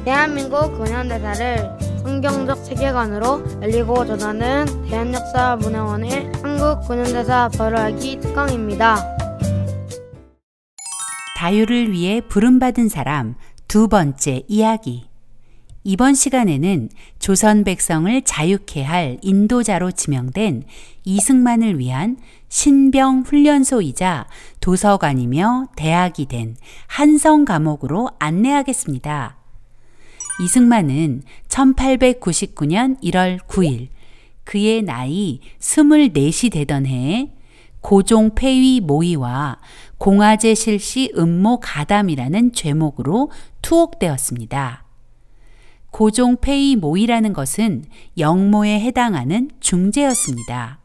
대한민국 근현대사를 성경적 세계관으로 알리고 전하는 대한역사문화원의 한국 근현대사 벌알기 특강입니다. 다유를 위해 부름받은 사람 두 번째 이야기. 이번 시간에는 조선 백성을 자유케 할 인도자로 지명된 이승만을 위한 신병 훈련소이자 도서관이며 대학이 된 한성 감옥으로 안내하겠습니다. 이승만은 1899년 1월 9일 그의 나이 24이 되던 해에 고종 폐위 모의와 공화제 실시 음모 가담이라는 죄목으로 투옥되었습니다. 고종 폐위 모의라는 것은 영모에 해당하는 중죄였습니다.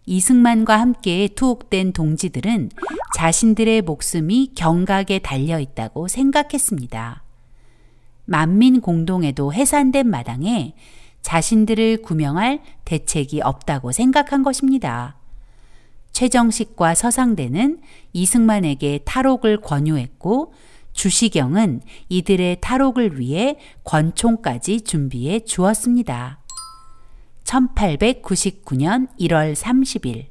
이승만과 함께 투옥된 동지들은 자신들의 목숨이 경각에 달려있다고 생각했습니다. 만민공동에도 해산된 마당에 자신들을 구명할 대책이 없다고 생각한 것입니다. 최정식과 서상대는 이승만에게 탈옥을 권유했고 주시경은 이들의 탈옥을 위해 권총까지 준비해 주었습니다. 1899년 1월 30일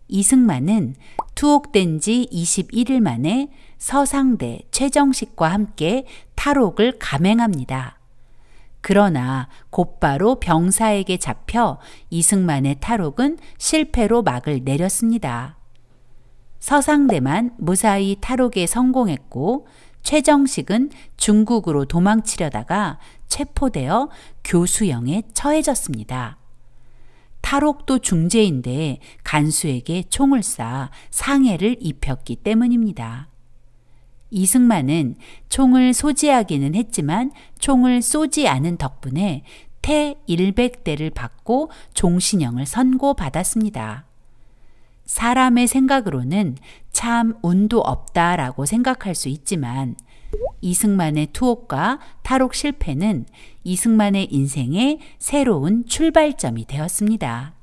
이승만은 투옥된 지 21일 만에 서상대, 최정식과 함께 탈옥을 감행합니다. 그러나 곧바로 병사에게 잡혀 이승만의 탈옥은 실패로 막을 내렸습니다. 서상대만 무사히 탈옥에 성공했고 최정식은 중국으로 도망치려다가 체포되어 교수형에 처해졌습니다. 탈옥도 중죄인데 간수에게 총을 쏴 상해를 입혔기 때문입니다. 이승만은 총을 소지하기는 했지만 총을 쏘지 않은 덕분에 태 100대를 받고 종신형을 선고받았습니다. 사람의 생각으로는 참 운도 없다라고 생각할 수 있지만 이승만의 투옥과 탈옥 실패는 이승만의 인생의 새로운 출발점이 되었습니다.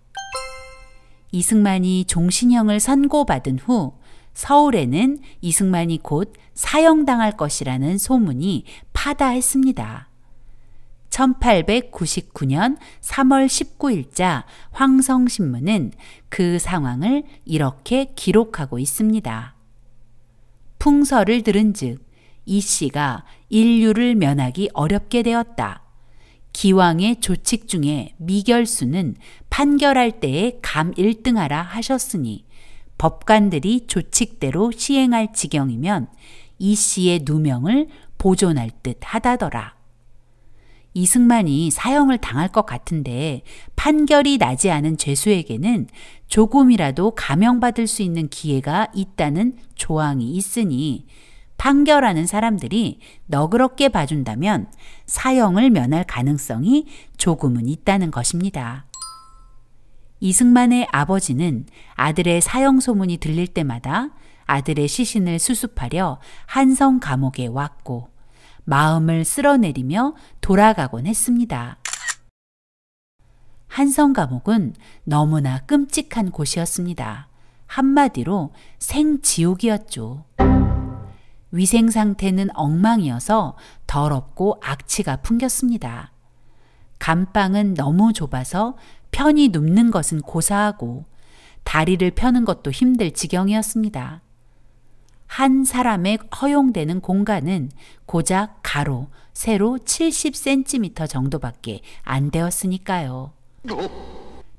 이승만이 종신형을 선고받은 후 서울에는 이승만이 곧 사형당할 것이라는 소문이 파다했습니다. 1899년 3월 19일자 황성신문은 그 상황을 이렇게 기록하고 있습니다. 풍설을 들은즉 이 씨가 인류를 면하기 어렵게 되었다. 기왕의 조칙 중에 미결수는 판결할 때에 감 1등하라 하셨으니 법관들이 조칙대로 시행할 지경이면 이 씨의 누명을 보존할 듯 하다더라. 이승만이 사형을 당할 것 같은데 판결이 나지 않은 죄수에게는 조금이라도 감형받을 수 있는 기회가 있다는 조항이 있으니 판결하는 사람들이 너그럽게 봐준다면 사형을 면할 가능성이 조금은 있다는 것입니다. 이승만의 아버지는 아들의 사형 소문이 들릴 때마다 아들의 시신을 수습하려 한성 감옥에 왔고 마음을 쓸어내리며 돌아가곤 했습니다. 한성 감옥은 너무나 끔찍한 곳이었습니다. 한마디로 생지옥이었죠. 위생 상태는 엉망이어서 더럽고 악취가 풍겼습니다. 감방은 너무 좁아서 편히 눕는 것은 고사하고 다리를 펴는 것도 힘들 지경이었습니다. 한 사람에 허용되는 공간은 고작 가로, 세로 70cm 정도밖에 안 되었으니까요.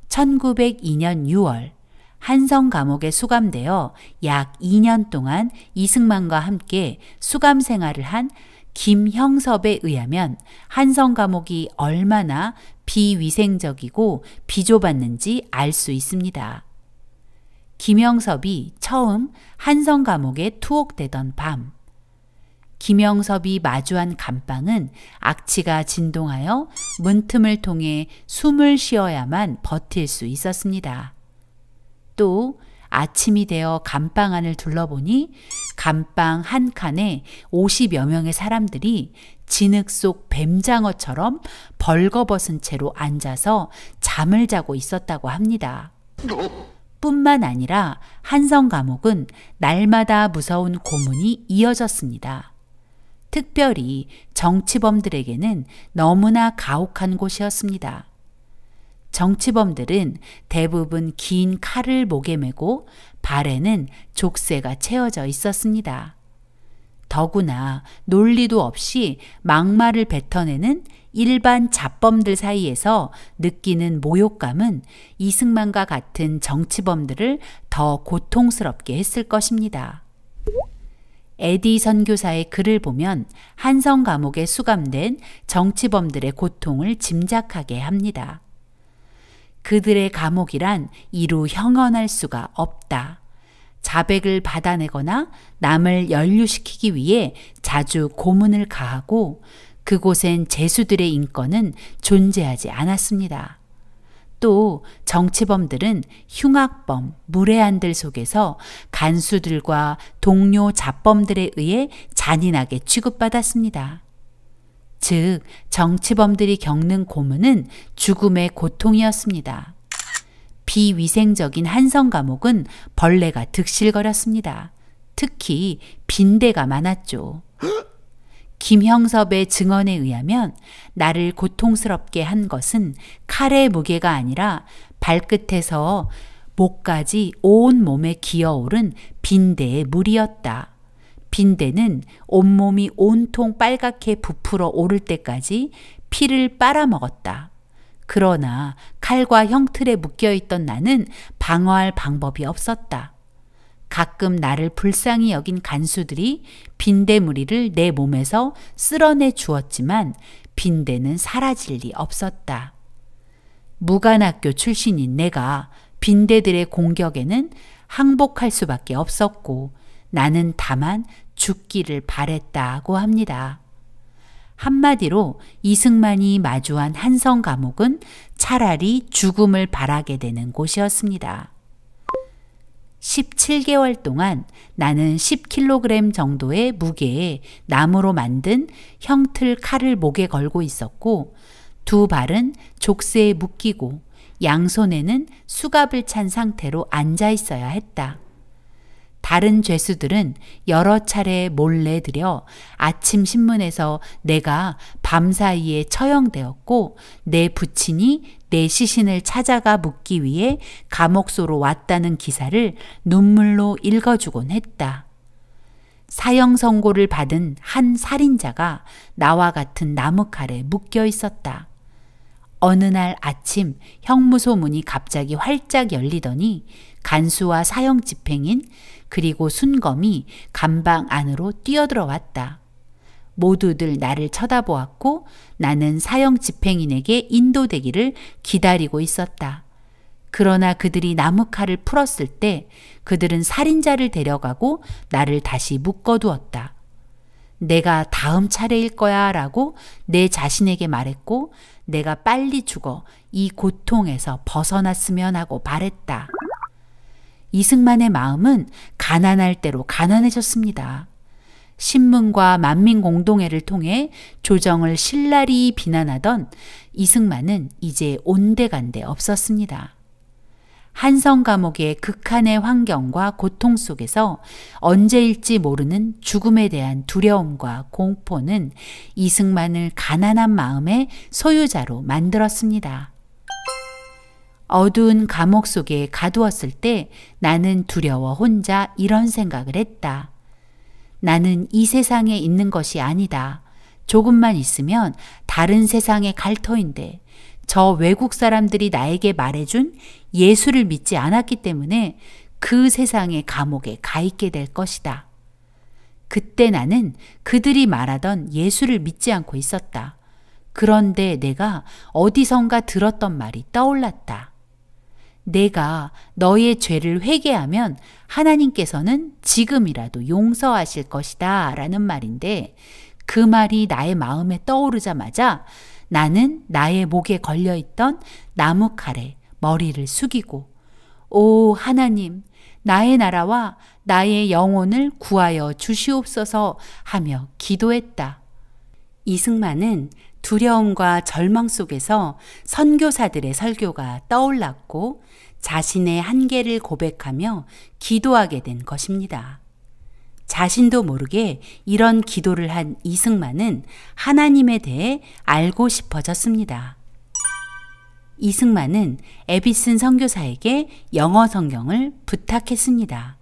1902년 6월 한성 감옥에 수감되어 약 2년 동안 이승만과 함께 수감 생활을 한 김형섭에 의하면 한성 감옥이 얼마나 비위생적이고 비좁았는지 알 수 있습니다. 김형섭이 처음 한성 감옥에 투옥되던 밤, 김형섭이 마주한 감방은 악취가 진동하여 문틈을 통해 숨을 쉬어야만 버틸 수 있었습니다. 또 아침이 되어 감방 안을 둘러보니 감방 한 칸에 50여 명의 사람들이 진흙 속 뱀장어처럼 벌거벗은 채로 앉아서 잠을 자고 있었다고 합니다. 뿐만 아니라 한성 감옥은 날마다 무서운 고문이 이어졌습니다. 특별히 정치범들에게는 너무나 가혹한 곳이었습니다. 정치범들은 대부분 긴 칼을 목에 메고 발에는 족쇄가 채워져 있었습니다. 더구나 논리도 없이 막말을 뱉어내는 일반 잡범들 사이에서 느끼는 모욕감은 이승만과 같은 정치범들을 더 고통스럽게 했을 것입니다. 에디 선교사의 글을 보면 한성 감옥에 수감된 정치범들의 고통을 짐작하게 합니다. 그들의 감옥이란 이루 형언할 수가 없다. 자백을 받아내거나 남을 연루시키기 위해 자주 고문을 가하고 그곳엔 죄수들의 인권은 존재하지 않았습니다. 또 정치범들은 흉악범, 무례한들 속에서 간수들과 동료 잡범들에 의해 잔인하게 취급받았습니다. 즉, 정치범들이 겪는 고문은 죽음의 고통이었습니다. 비위생적인 한성 감옥은 벌레가 득실거렸습니다. 특히 빈대가 많았죠. 김형섭의 증언에 의하면 나를 고통스럽게 한 것은 칼의 무게가 아니라 발끝에서 목까지 온 몸에 기어오른 빈대의 물이었다. 빈대는 온몸이 온통 빨갛게 부풀어 오를 때까지 피를 빨아먹었다. 그러나 칼과 형틀에 묶여있던 나는 방어할 방법이 없었다. 가끔 나를 불쌍히 여긴 간수들이 빈대무리를 내 몸에서 쓸어내 주었지만 빈대는 사라질 리 없었다. 무관학교 출신인 내가 빈대들의 공격에는 항복할 수밖에 없었고 나는 다만 죽기를 바랬다고 합니다. 한마디로 이승만이 마주한 한성 감옥은 차라리 죽음을 바라게 되는 곳이었습니다. 17개월 동안 나는 10kg 정도의 무게의 나무로 만든 형틀 칼을 목에 걸고 있었고 두 발은 족쇄에 묶이고 양손에는 수갑을 찬 상태로 앉아 있어야 했다. 다른 죄수들은 여러 차례 몰래 들여 아침 신문에서 내가 밤사이에 처형되었고 내 부친이 내 시신을 찾아가 묻기 위해 감옥소로 왔다는 기사를 눈물로 읽어주곤 했다. 사형 선고를 받은 한 살인자가 나와 같은 나무칼에 묶여 있었다. 어느 날 아침 형무소 문이 갑자기 활짝 열리더니 간수와 사형 집행인 그리고 순검이 감방 안으로 뛰어들어왔다. 모두들 나를 쳐다보았고 나는 사형 집행인에게 인도되기를 기다리고 있었다. 그러나 그들이 나무칼을 풀었을 때 그들은 살인자를 데려가고 나를 다시 묶어두었다. 내가 다음 차례일 거야 라고 내 자신에게 말했고 내가 빨리 죽어 이 고통에서 벗어났으면 하고 바랬다. 이승만의 마음은 가난할 대로 가난해졌습니다. 신문과 만민공동회를 통해 조정을 신랄히 비난하던 이승만은 이제 온데간데 없었습니다. 한성 감옥의 극한의 환경과 고통 속에서 언제일지 모르는 죽음에 대한 두려움과 공포는 이승만을 가난한 마음의 소유자로 만들었습니다. 어두운 감옥 속에 가두었을 때 나는 두려워 혼자 이런 생각을 했다. 나는 이 세상에 있는 것이 아니다. 조금만 있으면 다른 세상에 갈 터인데 저 외국 사람들이 나에게 말해준 예수를 믿지 않았기 때문에 그 세상의 감옥에 가 있게 될 것이다. 그때 나는 그들이 말하던 예수를 믿지 않고 있었다. 그런데 내가 어디선가 들었던 말이 떠올랐다. 내가 너의 죄를 회개하면 하나님께서는 지금이라도 용서하실 것이다 라는 말인데 그 말이 나의 마음에 떠오르자마자 나는 나의 목에 걸려있던 나무칼에 머리를 숙이고 오 하나님 나의 나라와 나의 영혼을 구하여 주시옵소서 하며 기도했다. 이승만은 두려움과 절망 속에서 선교사들의 설교가 떠올랐고 자신의 한계를 고백하며 기도하게 된 것입니다. 자신도 모르게 이런 기도를 한 이승만은 하나님에 대해 알고 싶어졌습니다. 이승만은 에비슨 선교사에게 영어 성경을 부탁했습니다.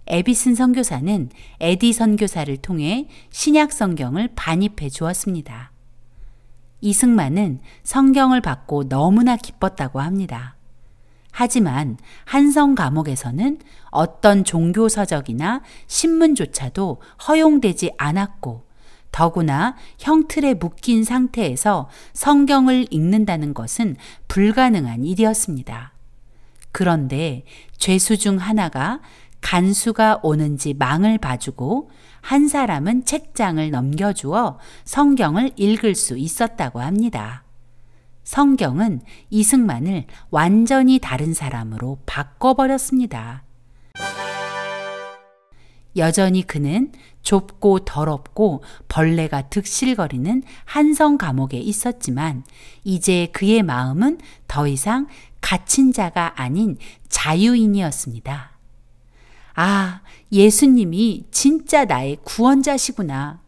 에비슨 선교사는 에디 선교사를 통해 신약 성경을 반입해 주었습니다. 이승만은 성경을 받고 너무나 기뻤다고 합니다. 하지만 한성 감옥에서는 어떤 종교 서적이나 신문조차도 허용되지 않았고 더구나 형틀에 묶인 상태에서 성경을 읽는다는 것은 불가능한 일이었습니다. 그런데 죄수 중 하나가 간수가 오는지 망을 봐주고 한 사람은 책장을 넘겨주어 성경을 읽을 수 있었다고 합니다. 성경은 이승만을 완전히 다른 사람으로 바꿔버렸습니다. 여전히 그는 좁고 더럽고 벌레가 득실거리는 한성 감옥에 있었지만 이제 그의 마음은 더 이상 갇힌 자가 아닌 자유인이었습니다. 아, 예수님이 진짜 나의 구원자시구나.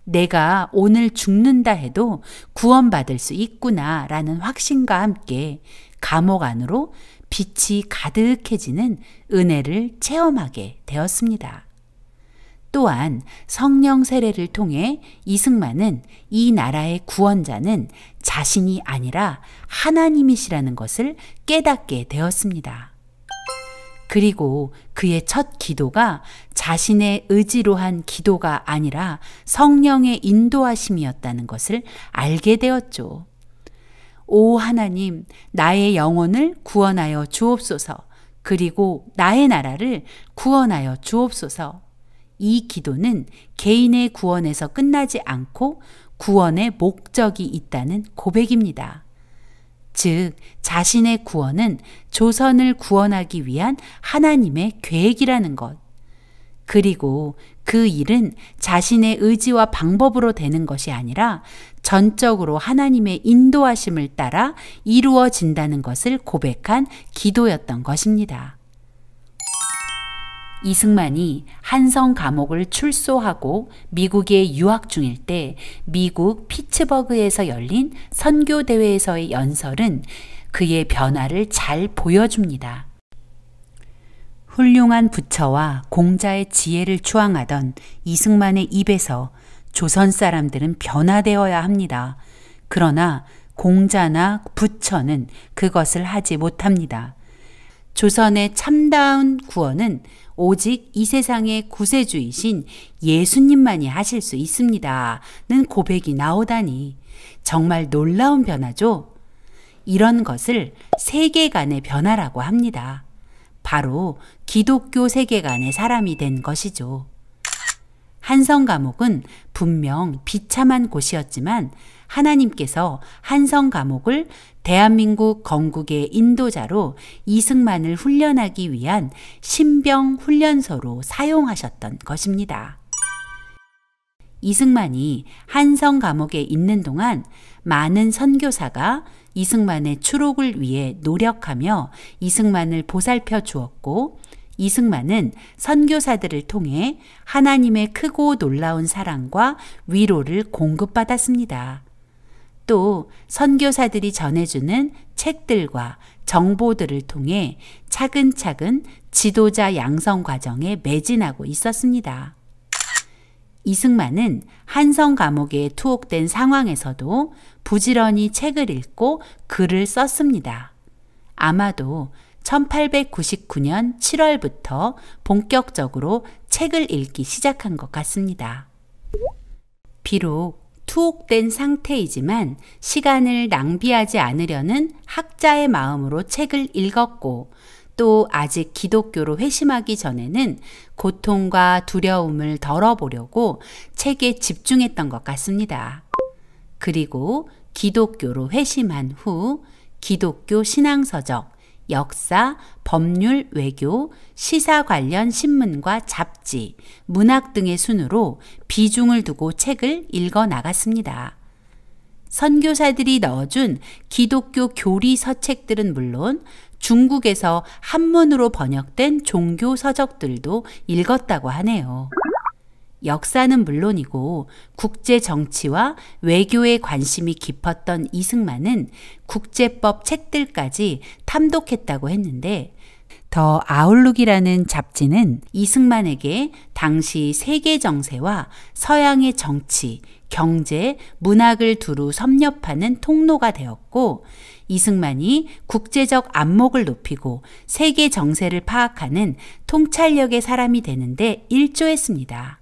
내가 오늘 죽는다 해도 구원받을 수 있구나 라는 확신과 함께 감옥 안으로 빛이 가득해지는 은혜를 체험하게 되었습니다. 또한 성령 세례를 통해 이승만은 이 나라의 구원자는 자신이 아니라 하나님이시라는 것을 깨닫게 되었습니다. 그리고 그의 첫 기도가 자신의 의지로 한 기도가 아니라 성령의 인도하심이었다는 것을 알게 되었죠. 오 하나님, 나의 영혼을 구원하여 주옵소서. 그리고 나의 나라를 구원하여 주옵소서. 이 기도는 개인의 구원에서 끝나지 않고 구원의 목적이 있다는 고백입니다. 즉, 자신의 구원은 조선을 구원하기 위한 하나님의 계획이라는 것. 그리고 그 일은 자신의 의지와 방법으로 되는 것이 아니라 전적으로 하나님의 인도하심을 따라 이루어진다는 것을 고백한 기도였던 것입니다. 이승만이 한성 감옥을 출소하고 미국에 유학 중일 때 미국 피츠버그에서 열린 선교대회에서의 연설은 그의 변화를 잘 보여줍니다. 훌륭한 부처와 공자의 지혜를 추앙하던 이승만의 입에서 조선 사람들은 변화되어야 합니다. 그러나 공자나 부처는 그것을 하지 못합니다. 조선의 참다운 구원은 오직 이 세상의 구세주이신 예수님만이 하실 수 있습니다. 는 고백이 나오다니 정말 놀라운 변화죠. 이런 것을 세계관의 변화라고 합니다. 바로 기독교 세계관의 사람이 된 것이죠. 한성 감옥은 분명 비참한 곳이었지만 하나님께서 한성 감옥을 대한민국 건국의 인도자로 이승만을 훈련하기 위한 신병 훈련소로 사용하셨던 것입니다. 이승만이 한성 감옥에 있는 동안 많은 선교사가 이승만의 추록을 위해 노력하며 이승만을 보살펴 주었고 이승만은 선교사들을 통해 하나님의 크고 놀라운 사랑과 위로를 공급받았습니다. 또 선교사들이 전해주는 책들과 정보들을 통해 차근차근 지도자 양성 과정에 매진하고 있었습니다. 이승만은 한성 감옥에 투옥된 상황에서도 부지런히 책을 읽고 글을 썼습니다. 아마도 1899년 7월부터 본격적으로 책을 읽기 시작한 것 같습니다. 비록 투옥된 상태이지만 시간을 낭비하지 않으려는 학자의 마음으로 책을 읽었고 또 아직 기독교로 회심하기 전에는 고통과 두려움을 덜어보려고 책에 집중했던 것 같습니다. 그리고 기독교로 회심한 후 기독교 신앙서적, 역사, 법률, 외교, 시사 관련 신문과 잡지, 문학 등의 순으로 비중을 두고 책을 읽어 나갔습니다. 선교사들이 넣어준 기독교 교리 서책들은 물론 중국에서 한문으로 번역된 종교 서적들도 읽었다고 하네요. 역사는 물론이고 국제 정치와 외교에 관심이 깊었던 이승만은 국제법 책들까지 탐독했다고 했는데 더 아웃룩이라는 잡지는 이승만에게 당시 세계 정세와 서양의 정치, 경제, 문학을 두루 섭렵하는 통로가 되었고 이승만이 국제적 안목을 높이고 세계 정세를 파악하는 통찰력의 사람이 되는데 일조했습니다.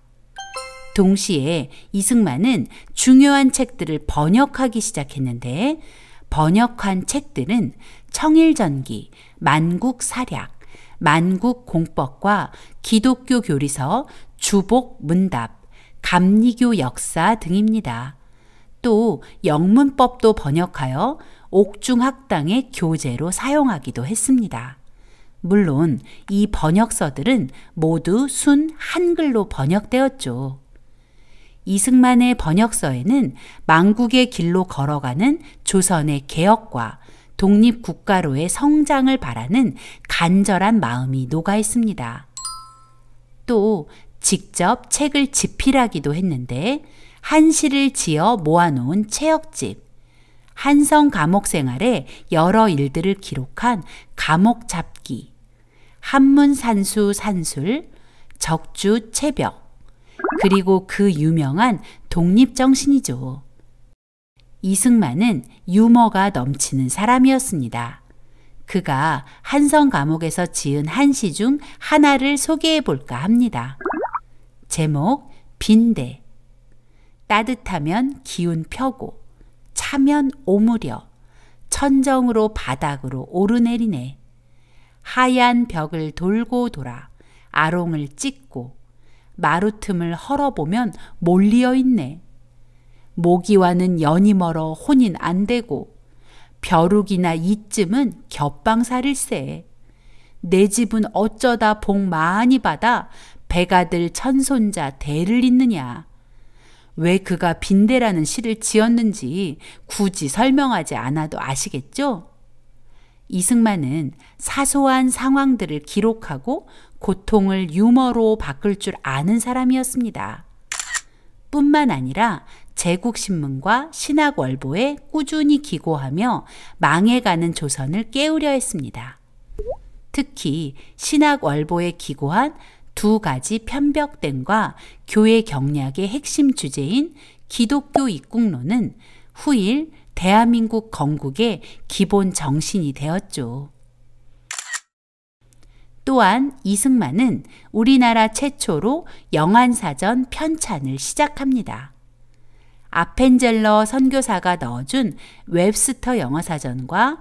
동시에 이승만은 중요한 책들을 번역하기 시작했는데 번역한 책들은 청일전기, 만국사략, 만국공법과 기독교 교리서, 주복문답, 감리교 역사 등입니다. 또 영문법도 번역하여 옥중학당의 교재로 사용하기도 했습니다. 물론 이 번역서들은 모두 순 한글로 번역되었죠. 이승만의 번역서에는 망국의 길로 걸어가는 조선의 개혁과 독립국가로의 성장을 바라는 간절한 마음이 녹아 있습니다. 또 직접 책을 집필하기도 했는데 한시를 지어 모아놓은 체역집, 한성 감옥 생활의 여러 일들을 기록한 감옥잡기, 한문산수 산술, 적주 체벽, 그리고 그 유명한 독립정신이죠. 이승만은 유머가 넘치는 사람이었습니다. 그가 한성 감옥에서 지은 한시 중 하나를 소개해 볼까 합니다. 제목 빈대. 따뜻하면 기운 펴고 차면 오므려 천정으로 바닥으로 오르내리네. 하얀 벽을 돌고 돌아 아롱을 찍고 마루틈을 헐어보면 몰리어 있네. 모기와는 연이 멀어 혼인 안 되고 벼룩이나 이쯤은 겹방살일세. 내 집은 어쩌다 복 많이 받아 배가들 천손자 대를 잇느냐. 왜 그가 빈대라는 시를 지었는지 굳이 설명하지 않아도 아시겠죠? 이승만은 사소한 상황들을 기록하고 고통을 유머로 바꿀 줄 아는 사람이었습니다. 뿐만 아니라 제국신문과 신학월보에 꾸준히 기고하며 망해가는 조선을 깨우려 했습니다. 특히 신학월보에 기고한 두 가지 편벽된과 교회 경략의 핵심 주제인 기독교 입국론은 후일 대한민국 건국의 기본 정신이 되었죠. 또한 이승만은 우리나라 최초로 영안사전 편찬을 시작합니다. 아펜젤러 선교사가 넣어준 웹스터 영어사전과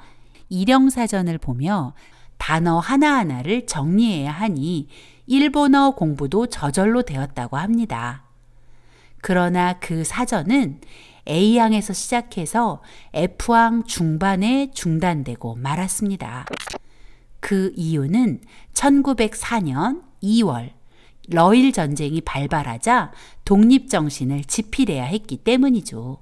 일영사전을 보며 단어 하나하나를 정리해야 하니 일본어 공부도 저절로 되었다고 합니다. 그러나 그 사전은 A항에서 시작해서 F항 중반에 중단되고 말았습니다. 그 이유는 1904년 2월 러일 전쟁이 발발하자 독립정신을 지필해야 했기 때문이죠.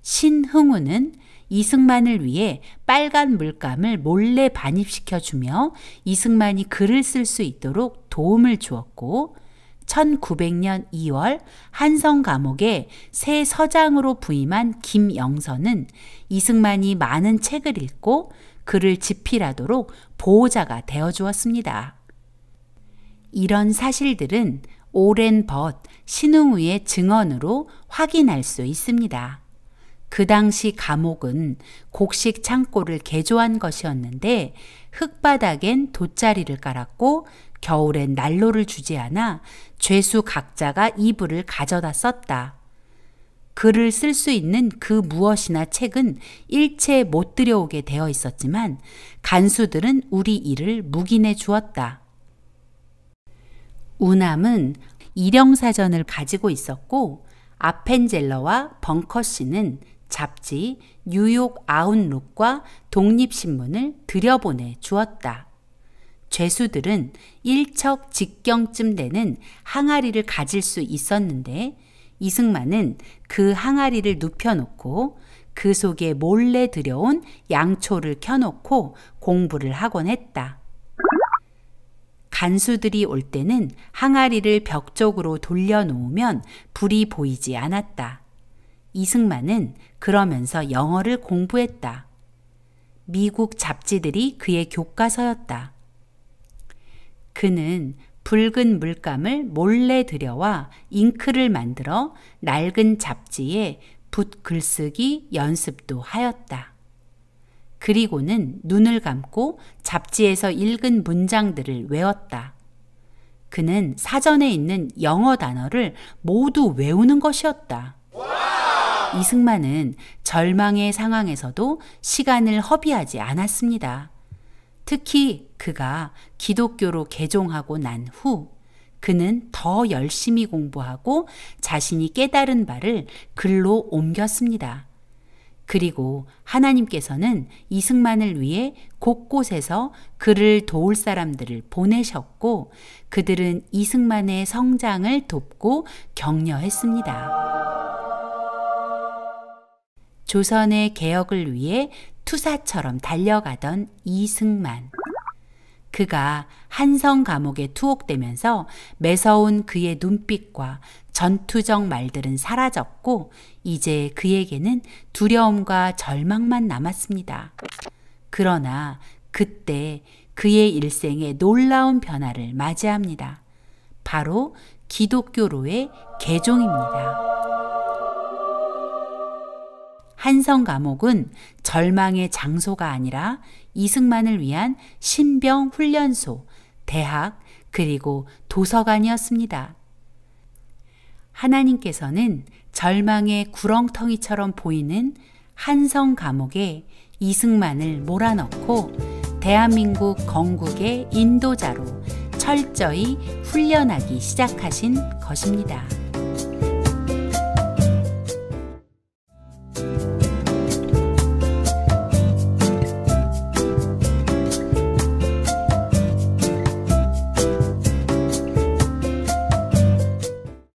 신흥우는 이승만을 위해 빨간 물감을 몰래 반입시켜주며 이승만이 글을 쓸 수 있도록 도움을 주었고 1900년 2월 한성 감옥에 새 서장으로 부임한 김영선은 이승만이 많은 책을 읽고 글을 집필하도록 보호자가 되어주었습니다. 이런 사실들은 오랜 벗 신흥우의 증언으로 확인할 수 있습니다. 그 당시 감옥은 곡식 창고를 개조한 것이었는데 흙바닥엔 돗자리를 깔았고 겨울엔 난로를 주지 않아 죄수 각자가 이불을 가져다 썼다. 글을 쓸 수 있는 그 무엇이나 책은 일체 못 들여오게 되어 있었지만 간수들은 우리 일을 묵인해 주었다. 우남은 일영사전을 가지고 있었고 아펜젤러와 벙커씨는 잡지 뉴욕 아웃룩과 독립신문을 들여보내 주었다. 죄수들은 일척 직경쯤 되는 항아리를 가질 수 있었는데 이승만은 그 항아리를 눕혀놓고 그 속에 몰래 들여온 양초를 켜놓고 공부를 하곤 했다. 간수들이 올 때는 항아리를 벽 쪽으로 돌려놓으면 불이 보이지 않았다. 이승만은 그러면서 영어를 공부했다. 미국 잡지들이 그의 교과서였다. 그는 붉은 물감을 몰래 들여와 잉크를 만들어 낡은 잡지에 붓 글쓰기 연습도 하였다. 그리고는 눈을 감고 잡지에서 읽은 문장들을 외웠다. 그는 사전에 있는 영어 단어를 모두 외우는 것이었다. 이승만은 절망의 상황에서도 시간을 허비하지 않았습니다. 특히 그가 기독교로 개종하고 난 후 그는 더 열심히 공부하고 자신이 깨달은 바를 글로 옮겼습니다. 그리고 하나님께서는 이승만을 위해 곳곳에서 그를 도울 사람들을 보내셨고 그들은 이승만의 성장을 돕고 격려했습니다. 조선의 개혁을 위해 투사처럼 달려가던 이승만. 그가 한성 감옥에 투옥되면서 매서운 그의 눈빛과 전투적 말들은 사라졌고 이제 그에게는 두려움과 절망만 남았습니다. 그러나 그때 그의 일생에 놀라운 변화를 맞이합니다. 바로 기독교로의 개종입니다. 한성 감옥은 절망의 장소가 아니라 이승만을 위한 신병 훈련소, 대학, 그리고 도서관이었습니다. 하나님께서는 절망의 구렁텅이처럼 보이는 한성 감옥에 이승만을 몰아넣고 대한민국 건국의 인도자로 철저히 훈련하기 시작하신 것입니다.